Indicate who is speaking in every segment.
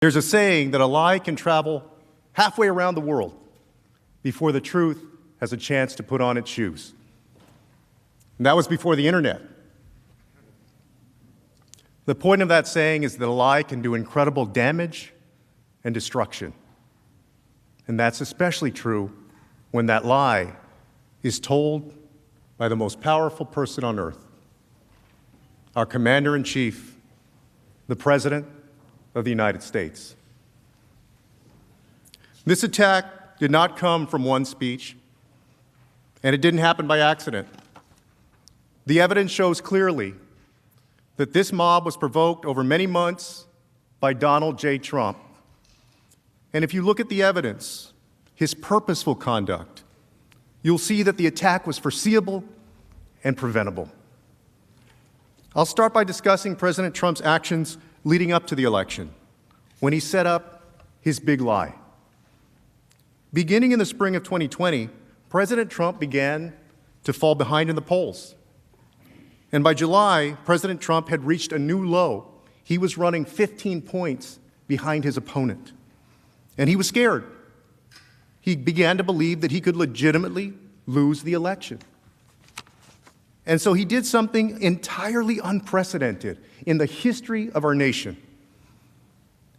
Speaker 1: There's a saying that a lie can travel halfway around the world before the truth has a chance to put on its shoes. And that was before the internet. The point of that saying is that a lie can do incredible damage and destruction. And that's especially true when that lie is told by the most powerful person on earth, our Commander-in-Chief, the President of the United States. This attack did not come from one speech, and it didn't happen by accident. The evidence shows clearly that this mob was provoked over many months by Donald J. Trump. And if you look at the evidence, his purposeful conduct, you'll see that the attack was foreseeable and preventable. I'll start by discussing President Trump's actions leading up to the election, when he set up his big lie. Beginning in the spring of 2020, President Trump began to fall behind in the polls. And by July, President Trump had reached a new low. He was running 15 points behind his opponent. And he was scared. He began to believe that he could legitimately lose the election. And so he did something entirely unprecedented in the history of our nation.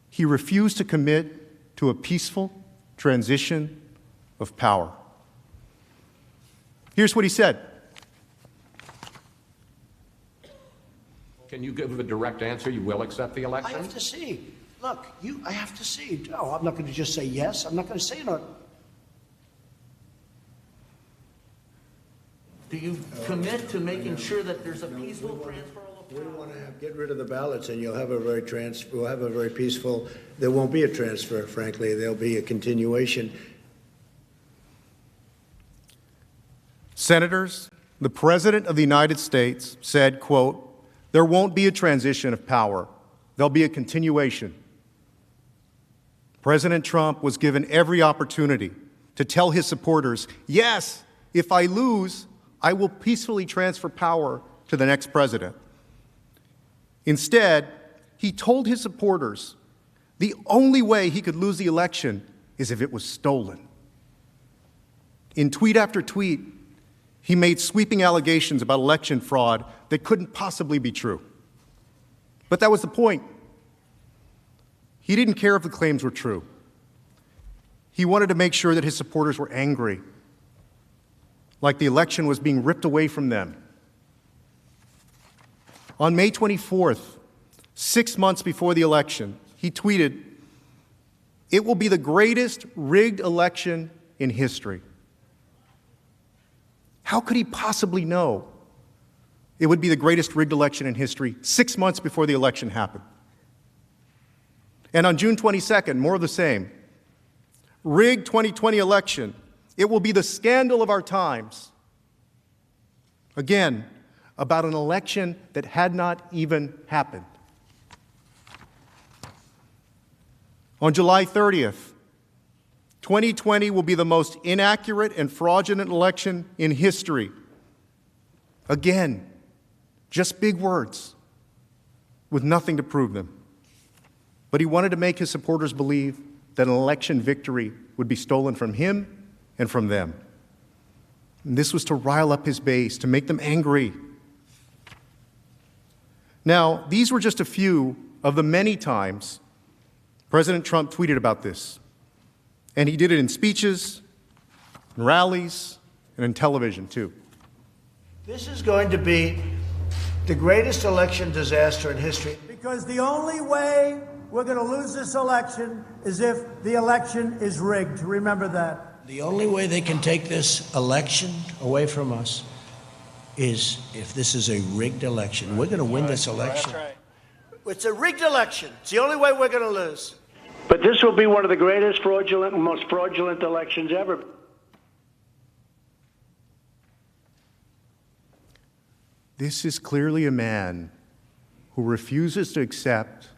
Speaker 1: He refused to commit to a peaceful transition of power. Here's what he said.
Speaker 2: Can you give a direct answer? You will accept the election?
Speaker 3: I have to see. Look, I have to see. No, I'm not going to just say yes. I'm not going to say no.
Speaker 4: Do you commit to making sure that there's a peaceful transfer of
Speaker 5: We
Speaker 4: power?
Speaker 5: want to get rid of the ballots, and you'll have a we'll have a very peaceful. There won't be a transfer, frankly. There'll be a continuation.
Speaker 1: Senators, the President of the United States said, quote, "There won't be a transition of power. There'll be a continuation." President Trump was given every opportunity to tell his supporters, yes, if I lose, I will peacefully transfer power to the next president. Instead, he told his supporters the only way he could lose the election is if it was stolen. In tweet after tweet, he made sweeping allegations about election fraud that couldn't possibly be true. But that was the point. He didn't care if the claims were true. He wanted to make sure that his supporters were angry, like the election was being ripped away from them. On May 24th, 6 months before the election, he tweeted, "It will be the greatest rigged election in history." How could he possibly know it would be the greatest rigged election in history 6 months before the election happened? And on June 22nd, more of the same. Rigged 2020 election. It will be the scandal of our times. Again, about an election that had not even happened. On July 30th, 2020 will be the most inaccurate and fraudulent election in history. Again, just big words with nothing to prove them. But he wanted to make his supporters believe that an election victory would be stolen from him and from them. And this was to rile up his base, to make them angry. Now, these were just a few of the many times President Trump tweeted about this. And he did it in speeches, in rallies, and in television, too.
Speaker 3: This is going to be the greatest election disaster in history.
Speaker 6: Because the only way we're going to lose this election is if the election is rigged. Remember that.
Speaker 3: The only way they can take this election away from us is if this is a rigged election. We're going to win this election. That's right. It's a rigged election. It's the only way we're going to lose.
Speaker 7: But this will be one of the greatest fraudulent, most fraudulent elections ever.
Speaker 1: This is clearly a man who refuses to accept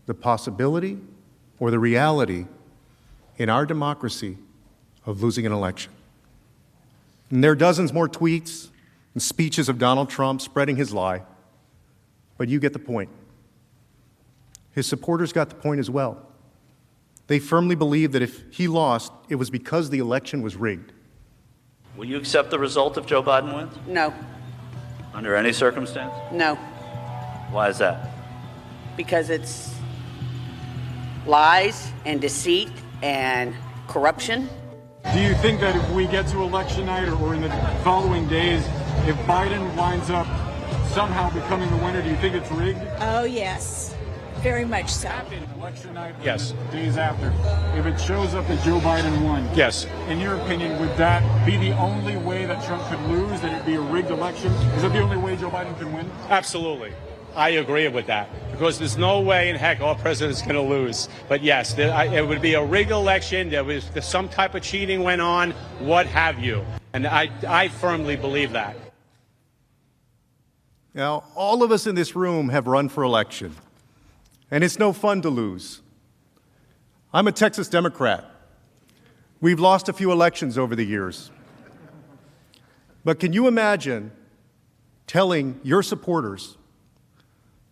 Speaker 1: the possibility or the reality in our democracy of losing an election. And there are dozens more tweets and speeches of Donald Trump spreading his lie, but you get the point. his supporters got the point as well. They firmly believe that if he lost, it was because the election was rigged.
Speaker 8: Will you accept the result if Joe Biden wins?
Speaker 9: No,
Speaker 8: Under any circumstance?
Speaker 9: no,
Speaker 8: Why is that?
Speaker 9: because it's lies and deceit and corruption.
Speaker 10: Do you think that if we get to election night or in the following days, if Biden winds up somehow becoming the winner, do you think it's rigged?
Speaker 11: Oh, yes. Very much so.
Speaker 10: Election night,
Speaker 12: Yes.
Speaker 10: days after, if it shows up that Joe Biden won,
Speaker 12: Yes.
Speaker 10: in your opinion, would that be the only way that Trump could lose, that it'd be a rigged election? Is that the only way Joe Biden can win?
Speaker 12: Absolutely. I agree with that because there's no way in heck our president's going to lose. But yes, it would be a rigged election. There's some type of cheating went on, what have you. And I firmly believe that.
Speaker 1: Now, all of us in this room have run for election, and it's no fun to lose. I'm a Texas Democrat. We've lost a few elections over the years. But can you imagine telling your supporters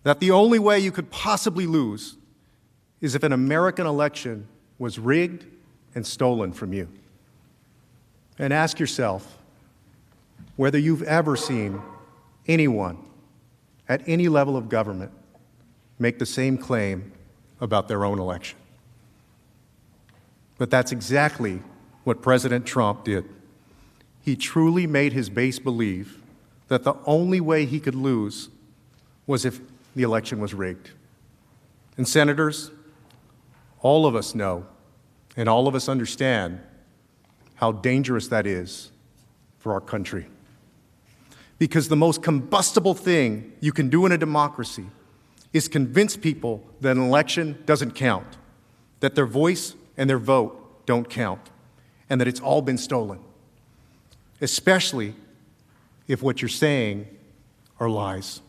Speaker 1: that the only way you could possibly lose is if an American election was rigged and stolen from you? And ask yourself whether you've ever seen anyone at any level of government make the same claim about their own election. But that's exactly what President Trump did. He truly made his base believe that the only way he could lose was if the election was rigged. And senators, all of us know and all of us understand how dangerous that is for our country. Because the most combustible thing you can do in a democracy is convince people that an election doesn't count, that their voice and their vote don't count, and that it's all been stolen, especially if what you're saying are lies.